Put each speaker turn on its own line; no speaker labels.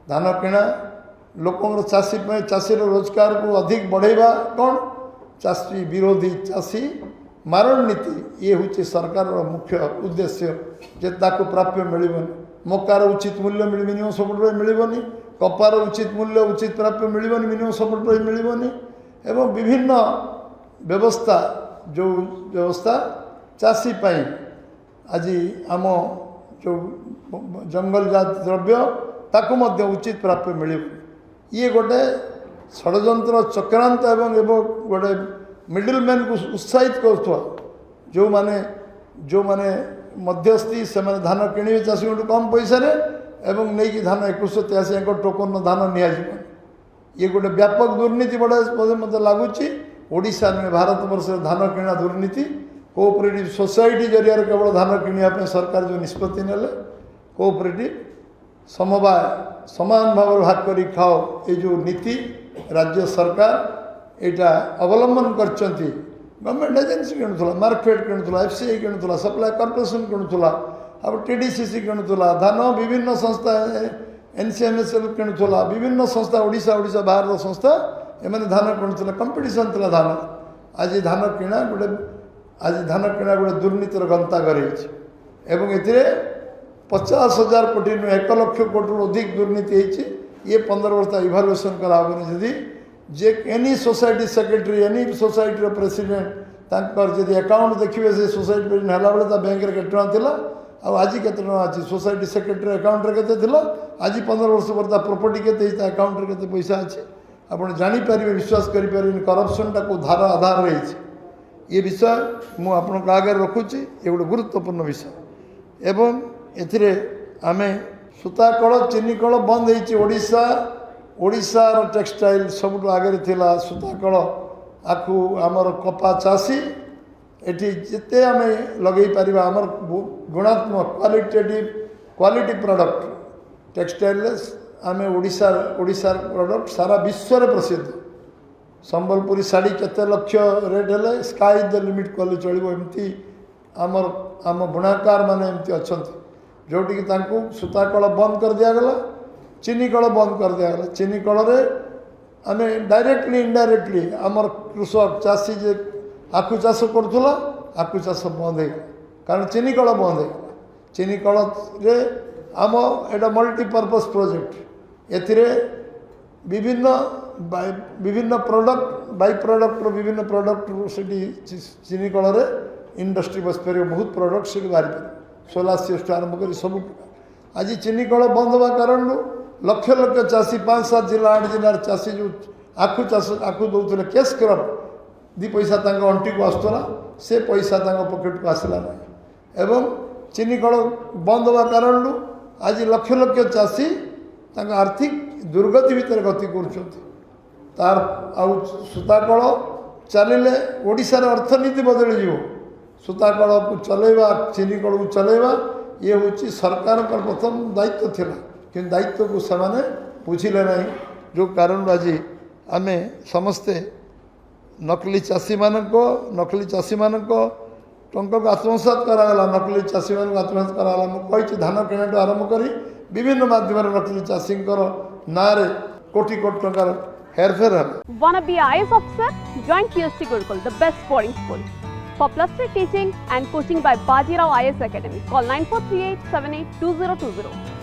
धान किणा लोक चाषी चाषीर रोजगार को अधिक बढ़ेवा कौन चाषी विरोधी चाषी मारण नीति ये हूँ सरकार मुख्य उद्देश्य जे ताको प्राप्य मिलबनी मकार उचित मूल्य मिनिमम सपोर्ट मिलबनी कपार उचित मूल्य उचित प्राप्य मिलबनी मिनिमम सपोर्ट मिलबनी एवं विभिन्न व्यवस्था जो व्यवस्था चाषी पाई आज आम जो जंगल जात द्रव्य ताको मध्य उचित प्राप्य मिल ये गोटे षड्यंत्र चक्रांत एवं गोटे मिडिल मैन को उत्साहित कर जो माने मध्यस्थी से माने धान किणवे चाषी कम पैसा एवं नहीं कि धान 2183 टोकन धान नि ये गोटे व्यापक दुर्नीति बड़ा मत लगुच ओडिशा में भारत वर्ष धान किणा दुर्नीति कोऑपरेटिव सोसाइटी जरिया केवल धान किणवा सरकार जो निष्पत्ति नेले कोऑपरेटिव समवाय समान भाव भाग करी खाओ ये जो नीति राज्य सरकार एटा अवलंबन करचंती गवर्नमेंट एजेंसी किणुला मार्केट किणुला एफसीआई किणुला सप्लाई कॉर्पोरेशन किणुला अब टीडीसीसी किणुला धान विभिन्न संस्था एनसीएमएसएल किणुला विभिन्न संस्था ओडिशा ओडिशा बाहर संस्था एमाने धान किणुला कंपिटिशन थला धान आज धान किणा गोटे आज धान किणा गोटे दुर्नीतिर गंता कर 50,000 कोटी 1 लाख कोटी अधिक दुर्नीति होती ये 15 वर्ष इभालुएसन कराबनी जदि जे एनी सोसाइटी सेक्रेटरी एनी सोसाइटी प्रेसिडेंट तांकर जदि अकाउंट देखिए से सोसाइटी प्रेसिडेंट हला बेले बैंक रे केते टका थिला आज केते टका अछि सोसाइटी सेक्रेटरी अकाउंट रे केते थिला आज 15 वर्ष पर प्रॉपर्टी केते अकाउंट रे केते पैसा अछि आपण जानि परिबे विश्वास करि परिबे करप्शन टा को धारा आधार रही ये विषय मु आपण आगे रखुची ये गोटे गुरुत्वपूर्ण विषय एवं एथिरे आमे सूताकल चीनीकल बंद होती ओडिशार टेक्सटाइल सब आगे थिला सूताकल आखु आमर कपा चाषी एटी जिते आम लगे पार आमर गुणात्मक क्वालिटी प्रोडक्ट टेक्सटाइल आम ओडिशार प्रोडक्ट सारा विश्व प्रसिद्ध संबलपुरी साड़ी केते लक्ष रेट है स्काई द लिमिट कले चलो एमती आमर आम बुणाकार माने एमती अच्छा जोटि सूता कल बंद कर दिगला चीनी कल बंद कर दिगला चीनी कल आम डायरेक्टली इनडायरेक्टली आमर कृषक चाषी जे आखु चाष करूला आखु चाष बंद हो कारण चीनी कल बंद हो चीनी कल आम एटा मल्टीपर्पज प्रोजेक्ट एथिरे विभिन्न प्रोडक्ट बाई प्रोडक्ट विभिन्न प्रोडक्ट से चीनी कल इंडस्ट्री बस पार बहुत प्रोडक्ट से बाहर पार सोलासीस्ट आरंभ कर सब आज चीनी कल बंद हवा कारण लक्ष लक्ष चाषी 5-7 जिला 8 जिलार चाषी जो आखु चाष आखु दौले कैश क्रप 2 पैसा अंटी को आसला से पैसा पॉकेट को आसला ना एवं चीनी कल बंद हवा कारण आज लक्ष लक्ष चाषी आर्थिक दुर्गति भितर गति कर सूताकल चलिले ओडिशार अर्थनीति बदली जीव सूताकल को चलेवा चीनी कल को चलेवा ये हूँ सरकार प्रथम दायित्व थिला कि दायित्व को सेमाने बुझिले नहीं जो कारण आज आम समस्ते नकली चाषी मान टंका को आत्मसात कराला नकली चाषी मान आत्मसात कराला मुझे धान किणाटू आरंभ करी विभिन्न माध्यम नकली चाषी ना कोटी कोटी टंकार हेरफेर है।
Wanna be IAS officer? Join PST Gurukul, the best boarding school. For +3 teaching and coaching by Bajirao IAS Academy, call 9438 782020.